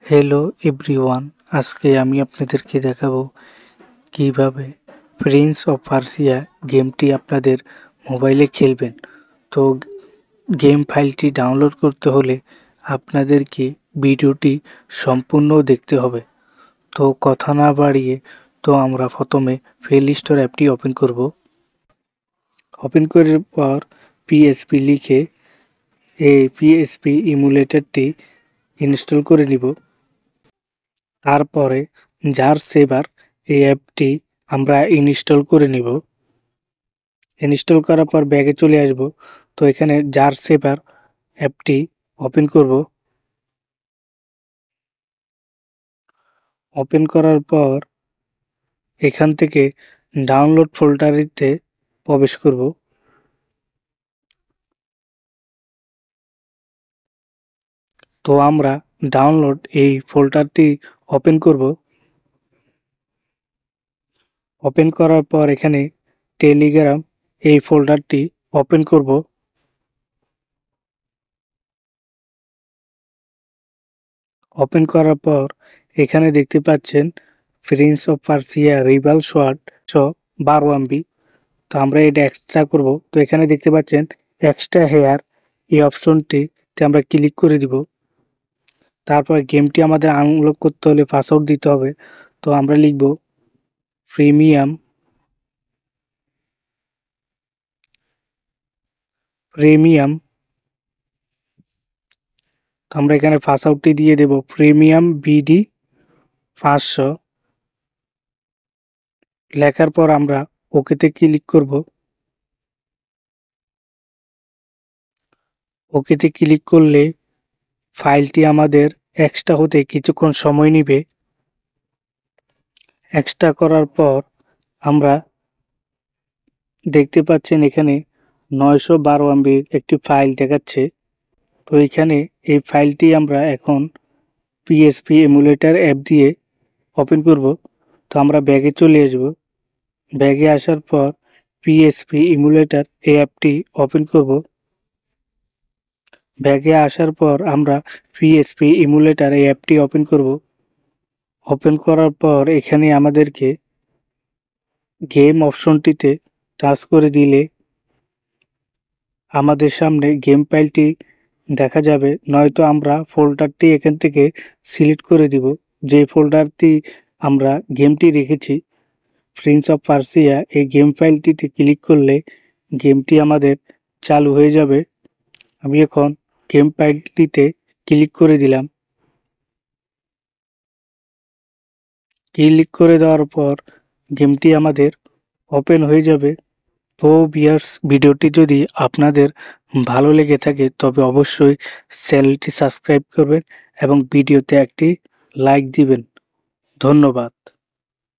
Hello everyone, আজকে আমি আপনাদেরকে দেখাবো কিভাবে প্রিন্স অফ পার্সিয়া গেমটি আপনাদের মোবাইলে খেলবেন। তো গেম ফাইলটি ডাউনলোড করতে হলে আপনাদেরকে ভিডিওটি সম্পূর্ণ দেখতে হবে। তো কথা না বাড়িয়ে আমরা প্রথমে প্লে স্টোর অ্যাপটি ওপেন করব। ওপেন করার পর পিএসপি লিখে এই পিএসপি ইমুলেটরটি ইনস্টল করে নিব। তারপরে জার সেভার এই অ্যাপটি আমরা ইনস্টল করে নিব। ইনস্টল করার পর ব্যাগে চলে আসব। তো এখানে জার সেভার অ্যাপটি ওপেন করব। ওপেন করার পর এখান থেকে ডাউনলোড ফোল্ডারেতে প্রবেশ করব। তো আমরা ডাউনলোড এই ফোল্ডারটি ওপেন করব। ওপেন করার পর এখানে টেলিগ্রাম এই ফোল্ডারটি ওপেন করব। ওপেন করার পর এখানে দেখতে পাচ্ছেন Prince of Persia Rival Sword 12 MB। তো আমরা এটা এক্সট্রা করব। তো এখানে দেখতে পাচ্ছেন এক্সট্রা হেয়ার এই অপশনটিতে আমরা ক্লিক করে দিব। তারপর গেমটি আমাদের আনলক করতে হলে পাসওয়ার্ড দিতে হবে। তো আমরা লিখব প্রিমিয়াম প্রিমিয়াম তো আমরা এখানে পাসওয়ার্ডটি দিয়ে দেব প্রিমিয়াম বিডি 500। লেখার পর আমরা ওকেতে ক্লিক করব। ওকেতে ক্লিক করলে ফাইলটি আমাদের এক্সট্রা হতে কিছুক্ষণ সময় নেবে। এক্সট্রা করার পর আমরা দেখতে পাচ্ছেন এখানে 912 MB একটি ফাইল দেখাচ্ছে। তো এখানে এই ফাইলটি আমরা এখন পিএসপি এমুলেটর অ্যাপ দিয়ে ওপেন করব। তো আমরা ব্যাগে চলে আসব। ব্যাগে আসার পর পিএসপি ইমুলেটর এই অ্যাপটি ওপেন করব। ব্যাগে আসার পর আমরা পিএসপি ইমুলেটর এই অ্যাপটি ওপেন করব। ওপেন করার পর এখানে আমাদেরকে গেম অপশনটিতে টাচ করে দিলে আমাদের সামনে গেম ফাইলটি দেখা যাবে, নয়তো আমরা ফোল্ডারটি এখান থেকে সিলেক্ট করে দিব। যে ফোল্ডারটি আমরা গেমটি রেখেছি প্রিন্স অফ পার্সিয়া, এই গেম ফাইলটিতে ক্লিক করলে গেমটি আমাদের চালু হয়ে যাবে। আমি এখন গেম ফাইলটিতে ক্লিক করে দিলাম। ক্লিক করে দেওয়ার পর গেমটি আমাদের ওপেন হয়ে যাবে। তো ভিউয়ার্স, ভিডিওটি যদি আপনাদের ভালো লেগে থাকে তবে অবশ্যই চ্যানেলটি সাবস্ক্রাইব করবেন এবং ভিডিওতে একটি লাইক দিবেন। ধন্যবাদ।